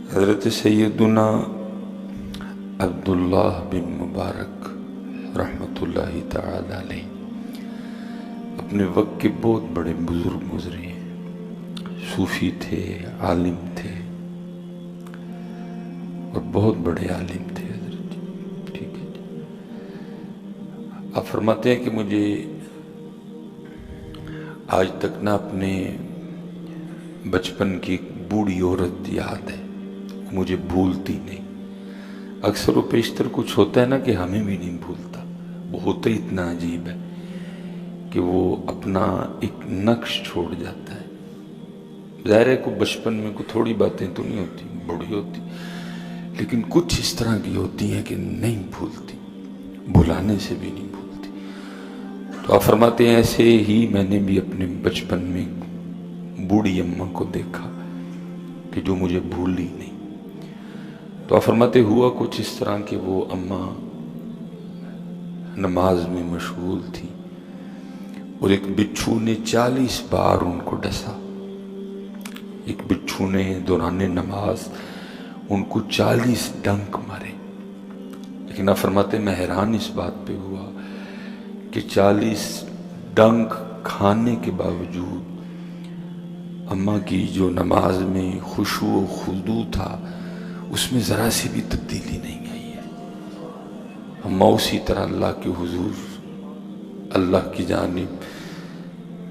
حضرت سیدنا عبداللہ بن مبارک رحمۃ اللہ تعالی علیہ اپنے وقت کے بہت بڑے بزرگ گزرے ہیں، صوفی تھے، عالم تھے اور بہت بڑے عالم تھے حضرت جی۔ ٹھیک ہے جی، آپ فرماتے ہیں کہ مجھے آج تک نہ اپنے بچپن کی ایک بوڑھی عورت یاد ہے، مجھے بھولتی نہیں۔ اکثر و بیشتر کچھ ہوتا ہے نا کہ ہمیں بھی نہیں بھولتا، وہ ہوتا ہی اتنا عجیب ہے کہ وہ اپنا ایک نقش چھوڑ جاتا ہے۔ ظاہر ہے کوئی بچپن میں کوئی تھوڑی باتیں تو نہیں ہوتی، بڑی ہوتی، لیکن کچھ اس طرح کی ہوتی ہیں کہ نہیں بھولتی، بھلانے سے بھی نہیں بھولتی۔ تو آپ فرماتے ہیں ایسے ہی میں نے بھی اپنے بچپن میں بوڑھی اماں کو دیکھا کہ جو مجھے بھولی نہیں۔ تو آپ فرماتے ہوا کچھ اس طرح کہ وہ اماں نماز میں مشغول تھی اور ایک بچھو نے 40 بار ان کو ڈسا۔ ایک بچھو نے دوران نماز ان کو 40 ڈنک مارے، لیکن آپ فرماتے میں حیران اس بات پہ ہوا کہ 40 ڈنک کھانے کے باوجود اماں کی جو نماز میں خشوع و خضوع تھا اس میں ذرا سی بھی تبدیلی نہیں آئی ہے۔ اماں اسی طرح اللہ کے حضور، اللہ کی جانب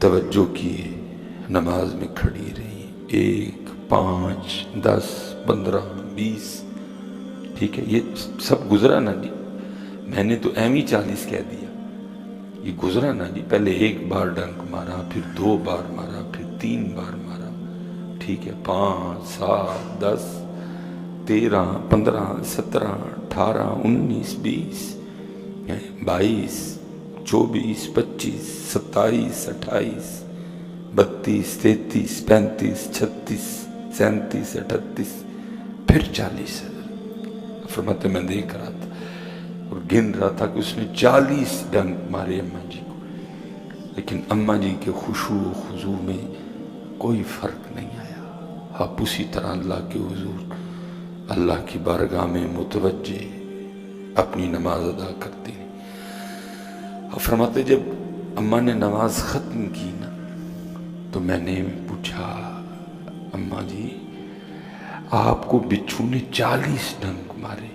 توجہ کیے نماز میں کھڑی رہی، 1 5 10 15 20۔ ٹھیک ہے، یہ سب گزرا نا جی، میں نے تو ایم ہی 40 کہہ دیا، یہ گزرا نا جی۔ پہلے 1 بار ڈنک مارا، پھر 2 بار مارا، پھر 3 بار مارا۔ ٹھیک ہے، 5 7 10 13 15 17 18 19 20 22 24 25 27 28 32 33 35 36 37 38 پھر 40۔ فرماتے میں دیکھ رہا تھا اور گن رہا تھا کہ اس نے 40 ڈنک مارے اماں جی کو، لیکن اماں جی کے خشوع و خضوع میں کوئی فرق نہیں آیا۔ آپ اسی طرح اللہ کے حضور، اللہ کی بارگاہ میں متوجہ اپنی نماز ادا کرتے ہیں۔ آپ فرماتے جب اماں نے نماز ختم کی نا تو میں نے پوچھا اماں جی آپ کو بچھو نے 40 ڈنک مارے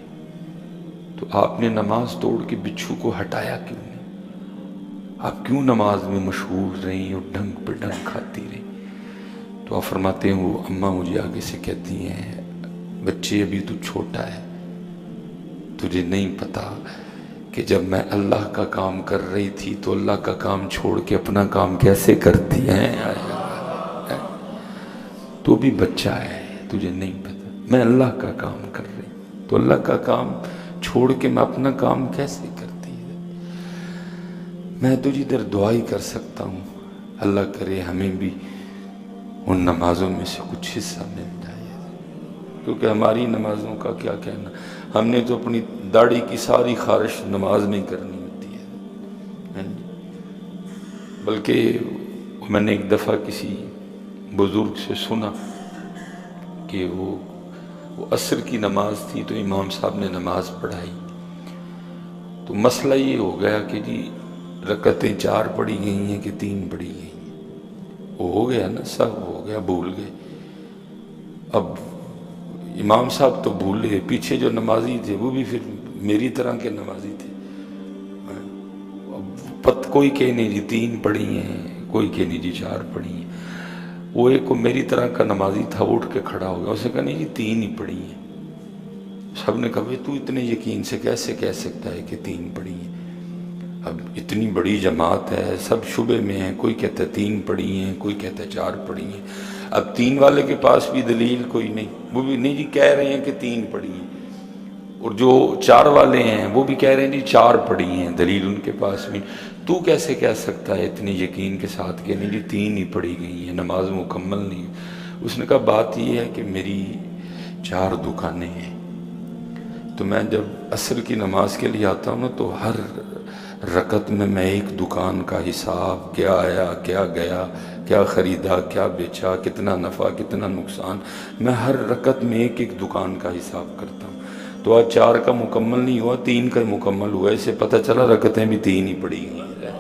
تو آپ نے نماز توڑ کے بچھو کو ہٹایا کیوں نہیں؟ آپ کیوں نماز میں مشغول رہیں اور ڈنک پہ ڈنک کھاتی رہیں؟ تو آپ فرماتے ہیں وہ اماں مجھے آگے سے کہتی ہیں بچے ابھی تو چھوٹا ہے، تجھے نہیں پتا کہ جب میں اللہ کا کام کر رہی تھی تو اللہ کا کام چھوڑ کے اپنا کام کیسے کرتی ہیں؟ تو بھی بچہ ہے، تجھے نہیں پتا میں اللہ کا کام کر رہی تو اللہ کا کام چھوڑ کے میں اپنا کام کیسے کرتی ہے؟ میں تجھے ادھر دعا ہی کر سکتا ہوں، اللہ کرے ہمیں بھی ان نمازوں میں سے کچھ حصہ مل جائے، کیونکہ ہماری نمازوں کا کیا کہنا، ہم نے تو اپنی داڑھی کی ساری خارش نماز میں کرنی ہوتی ہے۔ بلکہ میں نے ایک دفعہ کسی بزرگ سے سنا کہ وہ عصر کی نماز تھی تو امام صاحب نے نماز پڑھائی تو مسئلہ یہ ہو گیا کہ جی رکعتیں 4 پڑھی گئی ہیں کہ 3 پڑھی گئی ہیں، وہ ہو گیا نا، سب ہو گیا، بھول گئے۔ اب امام صاحب تو بھولے، پیچھے جو نمازی تھے وہ بھی پھر میری طرح کے نمازی تھے، کوئی کہ نہیں جی 3 پڑھی ہیں، کوئی کہ نہیں جی 4 پڑھی ہیں۔ وہ ایک کو میری طرح کا نمازی تھا، اٹھ کے کھڑا ہو گیا، اس نے کہا نہیں جی 3 ہی پڑھی ہیں۔ سب نے کہا تو اتنے یقین سے کیسے کہہ سکتا ہے کہ 3 پڑھی ہیں؟ اب اتنی بڑی جماعت ہے، سب شبے میں ہیں، کوئی کہتا ہے 3 پڑھی ہیں، کوئی کہتا ہے 4 پڑھی ہیں۔ اب 3 والے کے پاس بھی دلیل کوئی نہیں، وہ بھی نہیں جی کہہ رہے ہیں کہ 3 پڑھی ہیں، اور جو 4 والے ہیں وہ بھی کہہ رہے ہیں جی 4 پڑھی ہیں، دلیل ان کے پاس بھی۔ تو کیسے کہہ سکتا ہے اتنے یقین کے ساتھ کہ نہیں جی 3 ہی پڑھی گئی ہیں، نماز مکمل نہیں؟ اس نے کہا بات یہ ہے کہ میری 4 دکانیں ہیں، تو میں جب عصر کی نماز کے لیے آتا ہوں نا تو ہر رکعت میں ایک دکان کا حساب، کیا آیا کیا گیا، کیا خریدا کیا بیچا، کتنا نفع کتنا نقصان، میں ہر رکعت میں ایک دکان کا حساب کرتا ہوں۔ تو آج 4 کا مکمل نہیں ہوا، 3 کا مکمل ہوا، اسے پتہ چلا رکعتیں بھی 3 ہی پڑی گئی ہیں۔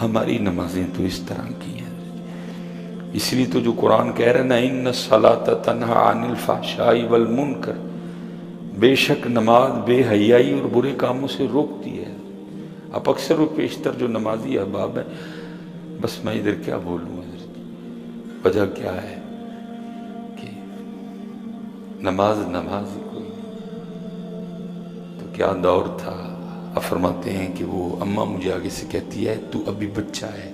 ہماری نمازیں تو اس طرح کی ہیں۔ اس لیے تو جو قرآن کہہ رہے ہیں نا، ان الصلاۃ تنہی عن الفحشاء والمنکر، بے شک نماز بے حیائی اور برے کاموں سے روکتی ہے۔ اب اکثر و بیشتر جو نمازی احباب ہیں، بس میں ادھر کیا بولوں، وجہ کیا ہے کہ نماز ہی کوئی نہیں۔ تو کیا دور تھا، اب فرماتے ہیں کہ وہ اماں مجھے آگے سے کہتی ہے تو ابھی بچہ ہے،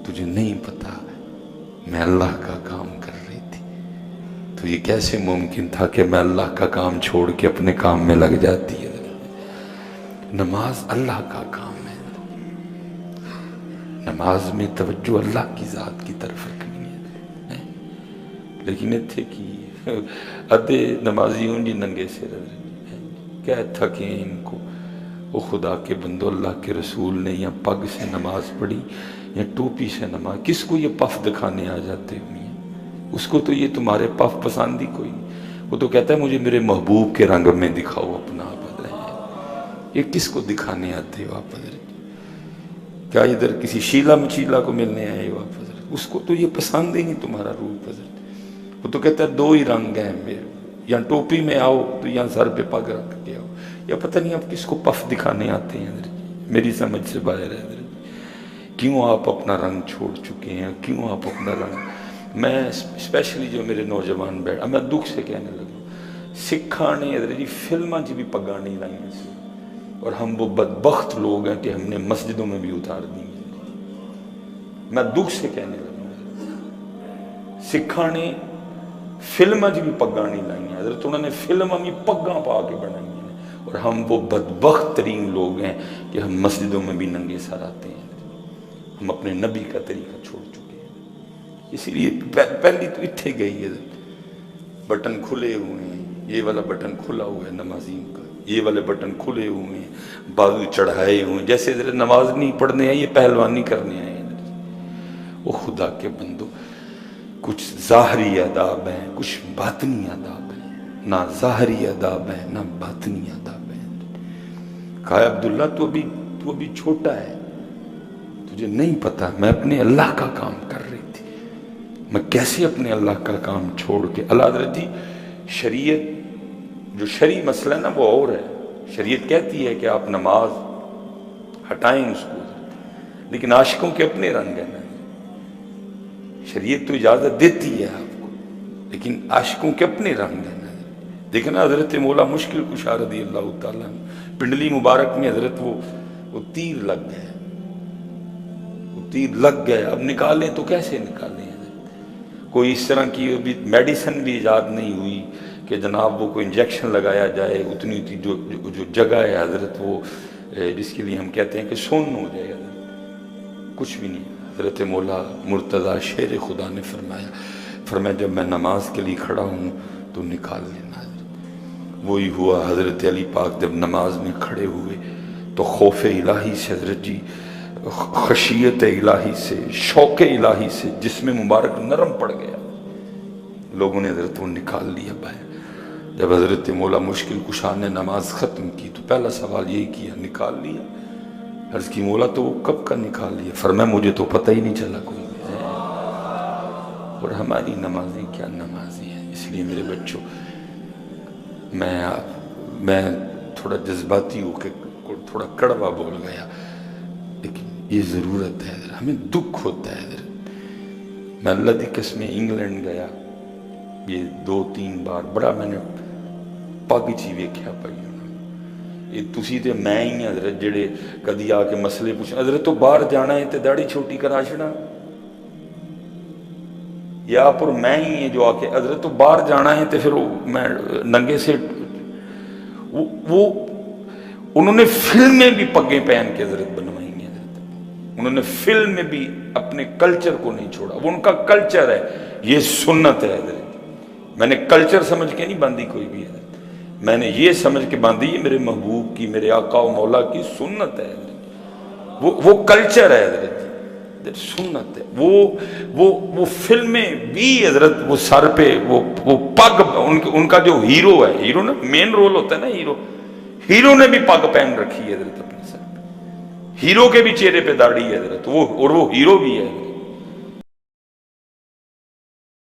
تجھے نہیں پتا میں اللہ کا کام کر رہی تھی۔ تو یہ کیسے ممکن تھا کہ میں اللہ کا کام چھوڑ کے اپنے کام میں لگ جاتی ہے؟ نماز اللہ کا کام ہے، نماز میں توجہ اللہ کی ذات کی طرف رکھنی ہے۔ لیکن اتھے کی ادھے نمازی ہوں جی ننگے سے کیا تھکیں ان کو، وہ خدا کے بندو، اللہ کے رسول نے یا پگ سے نماز پڑھی یا ٹوپی سے نماز، کس کو یہ پف دکھانے آ جاتے ہوئے ہیں؟ اس کو تو یہ تمہارے پف پسندی کوئی نہیں، وہ تو کہتا ہے مجھے میرے محبوب کے رنگ میں دکھاؤ اپنا آپ۔ یہ کس کو دکھانے آتے ہو آپ حضرت؟ کیا ادھر کسی شیلا مچیلا کو ملنے آئے ہو آپ حضرت؟ اس کو تو یہ پسند ہی نہیں تمہارا روپ حضرت۔ وہ تو کہتا ہے 2 ہی رنگ ہیں میرے، یا ٹوپی میں آؤ تو یا سر پہ پگ رکھ کے آؤ، یا پتہ نہیں آپ کس کو پف دکھانے آتے ہیں حضرت؟ میری سمجھ سے باہر ہے حضرت۔ کیوں آپ اپنا رنگ چھوڑ چکے ہیں؟ کیوں آپ اپنا رنگ؟ میں اسپیشلی جو میرے نوجوان بیٹھ، میں دکھ سے کہنے لگا، سکھاں نے حضرت جی فلماں چ بھی پگاں نہیں لائیں سی، اور ہم وہ بدبخت لوگ ہیں کہ ہم نے مسجدوں میں بھی اتار دی۔ میں دکھ سے کہنے لگا، سکھاں نے فلماں بھی پگاں نہیں لائیں حضرت، انہوں نے فلماں بھی پگاں پا کے بنائی ہیں، اور ہم وہ بدبخت ترین لوگ ہیں کہ ہم مسجدوں میں بھی ننگے سر آتے ہیں۔ ہم اپنے نبی کا طریقہ چھوڑ چکے ہیں۔ اسی لیے پہلی تو اتھے گئی ہے، بٹن کھلے ہوئے ہیں، یہ والا بٹن کھلا ہوا ہے نمازیوں کا، یہ والے بٹن کھلے ہوئے ہیں، بازو چڑھائے ہوئے ہیں، جیسے ذرا نماز نہیں پڑھنے ہیں، یہ پہلوانی کرنے آئے ہیں۔ وہ خدا کے بندو، کچھ ظاہری آداب ہیں، کچھ باطنی آداب ہیں، نہ ظاہری آداب ہیں نہ باطنی آداب ہیں۔ کہا عبداللہ تو ابھی چھوٹا ہے، تجھے نہیں پتا میں اپنے اللہ کا کام کر رہی تھی، میں کیسے اپنے اللہ کا کام چھوڑ کے۔ اللہ حضرت جی شریعت جو شرعی مسئلہ ہے نا وہ اور ہے، شریعت کہتی ہے کہ آپ نماز ہٹائیں اس کو، لیکن عاشقوں کے اپنے رنگ ہیں نا، شریعت تو اجازت دیتی ہے آپ کو، لیکن عاشقوں کے اپنے رنگ ہیں نا۔ دیکھنا حضرت مولا مشکل کشا رضی اللہ تعالیٰ پنڈلی مبارک میں حضرت وہ تیر لگ گئے، وہ تیر لگ گئے، اب نکالیں تو کیسے نکالیں؟ کوئی اس طرح کی ابھی میڈیسن بھی ایجاد نہیں ہوئی کہ جناب وہ کوئی انجیکشن لگایا جائے، اتنی جو جگہ ہے حضرت وہ جس کے لیے ہم کہتے ہیں کہ سن ہو جائے حضرت، کچھ بھی نہیں۔ حضرت مولا مرتضیٰ شیر خدا نے فرمایا جب میں نماز کے لیے کھڑا ہوں تو نکال لینا حضرت۔ وہی ہوا، حضرت علی پاک جب نماز میں کھڑے ہوئے تو خوف الہی سے حضرت جی، خشیت الہی سے، شوق الہی سے جسم مبارک نرم پڑ گیا، لوگوں نے حضرت وہ نکال لیا باہر۔ جب حضرت مولا مشکل کشا نے نماز ختم کی تو پہلا سوال یہی کیا، نکال لیا؟ عرض کی مولا تو وہ کب کا نکال لیا؟ فرمایا مجھے تو پتہ ہی نہیں چلا کوئی۔ اور ہماری نمازیں کیا نمازیں ہیں۔ اس لیے میرے بچوں، میں تھوڑا جذباتی ہو کے تھوڑا کڑوا بول گیا، لیکن یہ ضرورت ہے، ہمیں دکھ ہوتا ہے۔ میں اللہ دی قسم انگلینڈ گیا، یہ 2-3 بار بڑا میں نے پگ چی ویکھیا پئی، یہ تسی تے میں ہی حضرت جڑے کدی آ کے مسئلے پوچھیں، حضرت تو باہر جانا ہے تے داڑھی چھوٹی کرا چھڑا، یا پر میں ہی ہیں جو آ کے حضرت تو باہر جانا ہے تے پھر میں ننگے سے، وہ انہوں نے فلمیں بھی پگیں پہن کے حضرت بنوائی ہیں حضرت، انہوں نے فلم میں بھی اپنے کلچر کو نہیں چھوڑا، وہ ان کا کلچر ہے، یہ سنت ہے حضرت۔ میں نے کلچر سمجھ کے نہیں باندھی کوئی بھی حضرت، میں نے یہ سمجھ کے باندھی یہ میرے محبوب کی، میرے آقا و مولا کی سنت ہے، وہ کلچر ہے حضرت، سنت ہے۔ وہ فلمیں بھی حضرت، وہ سر پہ وہ پگ، ان کا جو ہیرو ہے، ہیرو نا مین رول ہوتا ہے نا، ہیرو نے بھی پگ پہن رکھی ہے حضرت اپنے سر پہ، ہیرو کے بھی چہرے پہ داڑھی ہے حضرت، وہ اور وہ ہیرو بھی ہے۔